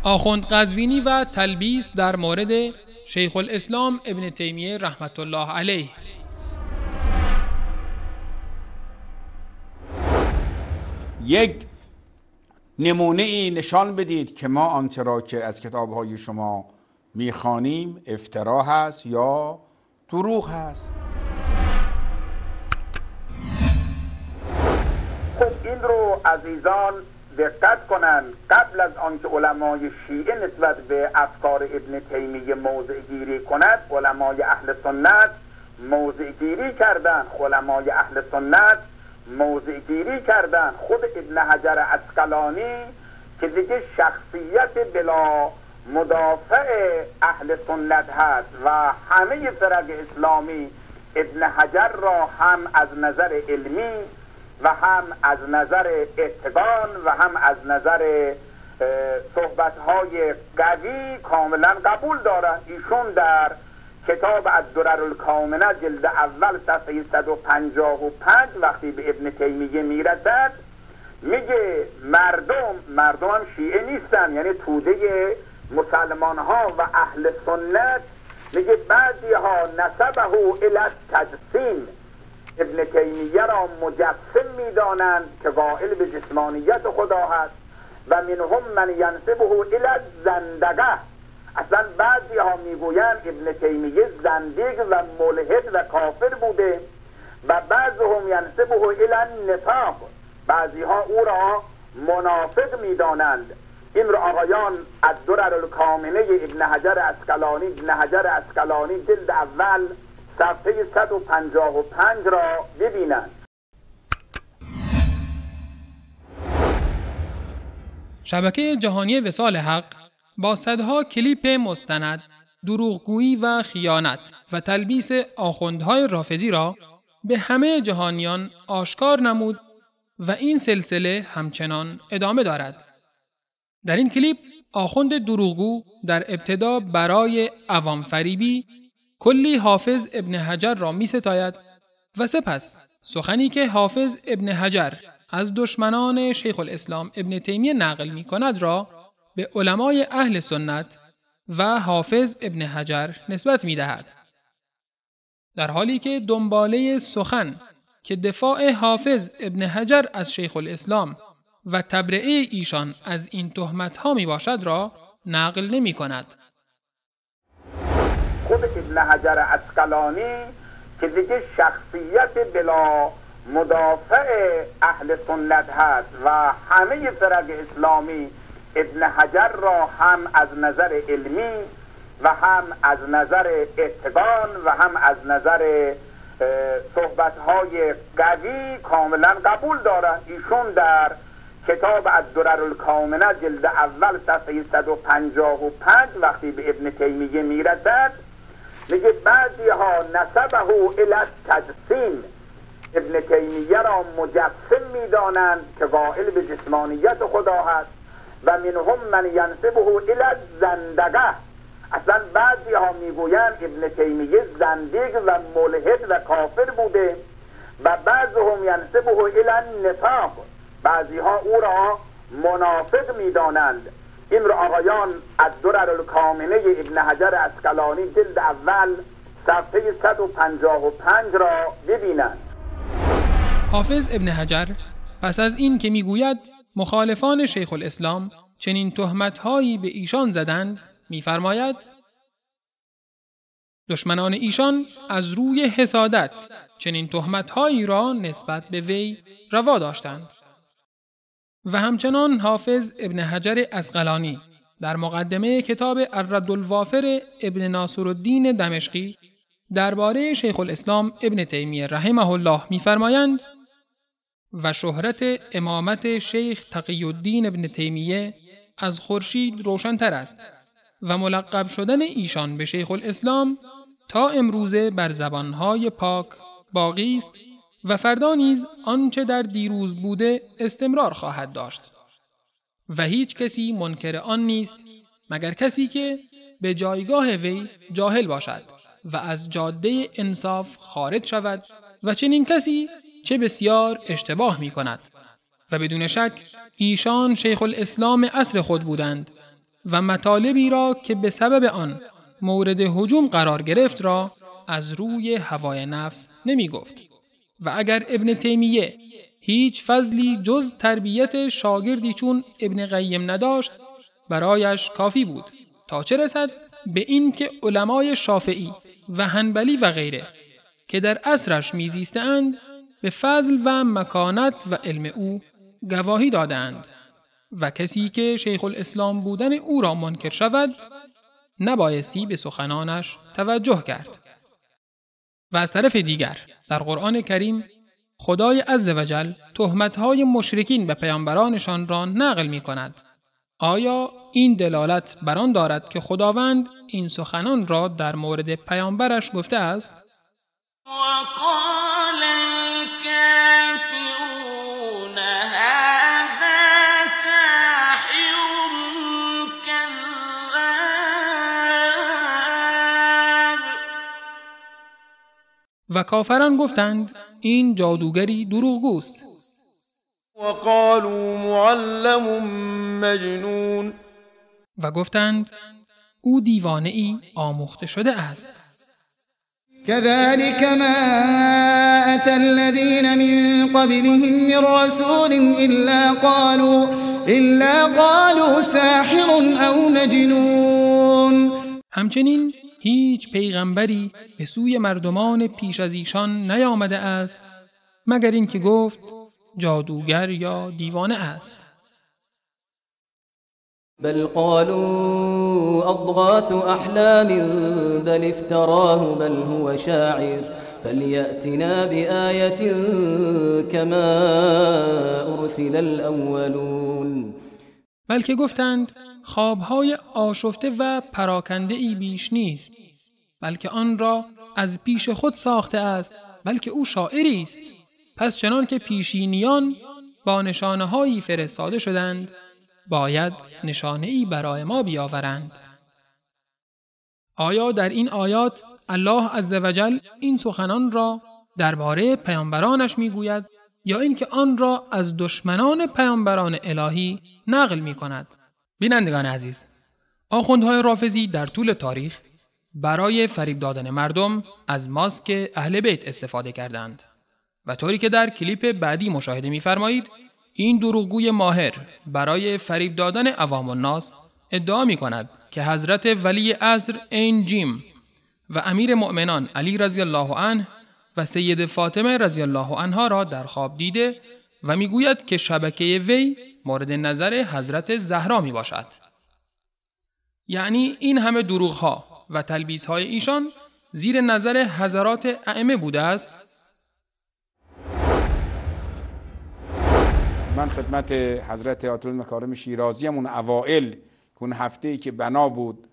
آخوند قزوینی و تلبیس در مورد شیخ الاسلام ابن تیمیه رحمت الله علیه. یک نمونه ای نشان بدید که ما آنچه را که از کتاب‌های شما می‌خوانیم افترا هست یا دروغ هست. خب این رو عزیزان دقت کنن، قبل از آنکه علمای شیعه نسبت به افکار ابن تیمیه موضع گیری کند، علمای اهل سنت موضع گیری کردن. علمای اهل سنت موضع گیری کردن. خود ابن حجر عسقلانی که دیگه شخصیت بلا مدافع اهل سنت هست و همه فرق اسلامی ابن حجر را هم از نظر علمی و هم از نظر اتقان و هم از نظر صحبت‌های قوی کاملا قبول دارند. ایشون در کتاب الدرر الکامنه جلد اول صفحه 155 وقتی به ابن تیمیه میرسد میگه مردم هم شیعه نیستن، یعنی توده مسلمان ها و اهل سنت، میگه بعضی ها نسبه الی التجسیم، ابن تیمیه را مجسم میدانند که قائل به جسمانیت خدا هست، و منهم من ینسبه الی الزندقه. اصلا بعضی ها میگویند ابن تیمیه زندیق و ملحد و کافر بوده، و بعضهم ینسبه الی النفاق، بعضی ها او را منافق میدانند. این را آقایان الدرر الکامنه ابن حجر عسقلانی جلد اول صفحه 155 را ببینند. شبکه جهانی وصال حق با صدها کلیپ مستند، دروغگویی و خیانت و تلبیس آخوندهای رافضی را به همه جهانیان آشکار نمود و این سلسله همچنان ادامه دارد. در این کلیپ آخوند دروغگو در ابتدا برای عوام فریبی کلی حافظ ابن حجر را می ستاید و سپس سخنی که حافظ ابن حجر از دشمنان شیخ الاسلام ابن تیمیه نقل می کند را به علمای اهل سنت و حافظ ابن حجر نسبت می دهد. در حالی که دنباله سخن که دفاع حافظ ابن حجر از شیخ الاسلام و تبرئه ایشان از این تهمت ها می باشد را نقل نمی کند. خود ابن حجر عسقلانی که دیگه شخصیت بلا مدافع اهل سنت هست و همه فرق اسلامی ابن حجر را هم از نظر علمی و هم از نظر اتقان و هم از نظر صحبت‌های قوی کاملا قبول دارند. ایشون در کتاب الدرر الکامنه جلد اول صفحه 155 وقتی به ابن تیمیه میرسد میگه بعضی ها نسبه الی التجسیم، ابن تیمیه را مجسم میدانند که قائل به جسمانیت خدا هست، و منهم من ینسبه الی الزندقه. اصلا بعضی ها میگویند ابن تیمیه زندیق و ملحد و کافر بوده، و بعضهم ینسبه الی النفاق، بعضی ها او را منافق میدانند. این را آقایان الدرر الکامنه ابن حجر عسقلانی جلد اول صفحه 155 را ببینند. حافظ ابن حجر پس از این که میگوید مخالفان شیخ الاسلام چنین تهمت‌هایی به ایشان زدند، می‌فرماید دشمنان ایشان از روی حسادت چنین تهمت‌هایی را نسبت به وی روا داشتند. و همچنان حافظ ابن حجر عسقلانی در مقدمه کتاب الرد الوافر ابن ناصرالدین دمشقی درباره شیخ الاسلام ابن تیمیه رحمه الله می‌فرمایند و شهرت امامت شیخ تقی الدین ابن تیمیه از خورشید روشن‌تر است و ملقب شدن ایشان به شیخ الاسلام تا امروزه بر زبانهای پاک باقی است و فردا نیز آنچه در دیروز بوده استمرار خواهد داشت و هیچ کسی منکر آن نیست مگر کسی که به جایگاه وی جاهل باشد و از جاده انصاف خارج شود و چنین کسی چه بسیار اشتباه می کند و بدون شک ایشان شیخ الاسلام عصر خود بودند و مطالبی را که به سبب آن مورد هجوم قرار گرفت را از روی هوای نفس نمی گفت. و اگر ابن تیمیه هیچ فضلی جز تربیت شاگردی چون ابن قیم نداشت، برایش کافی بود تا چه رسد به این که علمای شافعی و حنبلی و غیره که در عصرش میزیستند به فضل و مکانت و علم او گواهی دادند و کسی که شیخ الاسلام بودن او را منکر شود نبایستی به سخنانش توجه کرد. و از طرف دیگر در قرآن کریم خدای عزوجل تهمت‌های مشرکین به پیامبرانشان را نقل می‌کند. آیا این دلالت بر آن دارد که خداوند این سخنان را در مورد پیامبرش گفته است؟ وقال الكافرون هذا ساحر كذاب. و کافران گفتند این جادوگری دروغگوست. وقالوا معلم مجنون. و گفتند او دیوانه‌ای آموخته شده است. كذلك ما أتى الذين من قبلهم من رسول إلا قالوا ساحر أو مجنون. همچنین هیچ پیغمبری به سوی مردمان پیش از ایشان نیامده است مگر اینکه گفت جادوگر یا دیوانه است. بل قالوا أضغاث أحلام بل افتراه بل هو شاعر فليأتنا بآية كما أرسل الأولون. بلکه گفتند خوابهای آشفته و پراکنده‌ای بیش نیست، بلکه آن را از پیش خود ساخته است، بلکه او شاعری است. پس چنان که پیشینیان با نشانه‌هایی فرستاده شدند، باید نشانه‌ای برای ما بیاورند. آیا در این آیات الله عزوجل این سخنان را درباره پیامبرانش میگوید یا اینکه آن را از دشمنان پیامبران الهی نقل می‌کند؟ بینندگان عزیز، آخوندهای رافضی در طول تاریخ برای فریب دادن مردم از ماسک اهل بیت استفاده کردند و طوری که در کلیپ بعدی مشاهده می‌فرمایید، این دروغگوی ماهر برای فریب دادن عوام الناس ادعا می‌کند که حضرت ولی عصر عین جیم و امیر مؤمنان علی رضی الله عنه و سید فاطمه رضی الله عنها را در خواب دیده و میگوید که شبکه وی مورد نظر حضرت زهرا می باشد. یعنی این همه دروغ‌ها و تلبیس‌های ایشان زیر نظر حضرات ائمه بوده است. من خدمت حضرت آیت المکارم شیرازی اون اوائل که اون هفته‌ای که بنا بود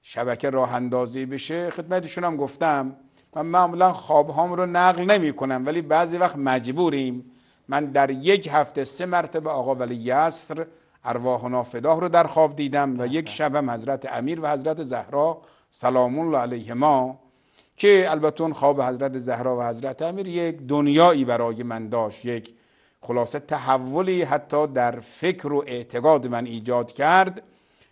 شبکه راه اندازی بشه خدمتشون هم گفتم من معمولا خوابهام رو نقل نمی کنم، ولی بعضی وقت مجبوریم. من در یک هفته 3 مرتبه آقا ولی عصر ارواحنا فداه رو در خواب دیدم و یک شبم حضرت امیر و حضرت زهرا سلام الله علیهما، که البته اون خواب حضرت زهرا و حضرت امیر یک دنیایی برای من داشت، یک خلاصه تحولی حتی در فکر و اعتقاد من ایجاد کرد.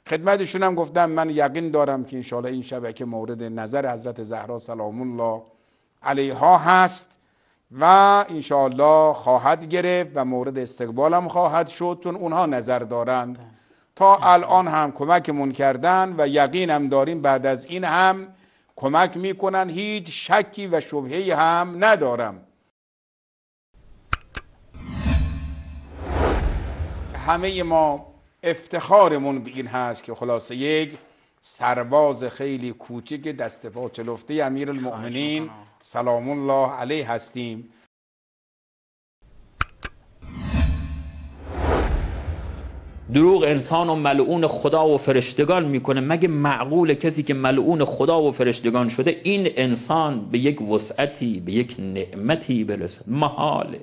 خدمتشون هم گفتم من یقین دارم که انشاءالله این شبکه مورد نظر حضرت زهرا سلام الله علیها هست و انشاءالله خواهد گرفت و مورد استقبال هم خواهد شد، چون اونها نظر دارند. تا الان هم کمکمون کردن و یقینم داریم بعد از این هم کمک میکنن، هیچ شکی و شبهه‌ای هم ندارم. همه ما افتخارمون به این هست که خلاصه یک سرباز خیلی کوچک دست پا چلفته امیرالمؤمنین سلام الله علیه هستیم. دروغ انسان و ملعون خدا و فرشتگان میکنه. مگه معقول کسی که ملعون خدا و فرشتگان شده این انسان به یک وسعتی به یک نعمتی برسه؟ محاله.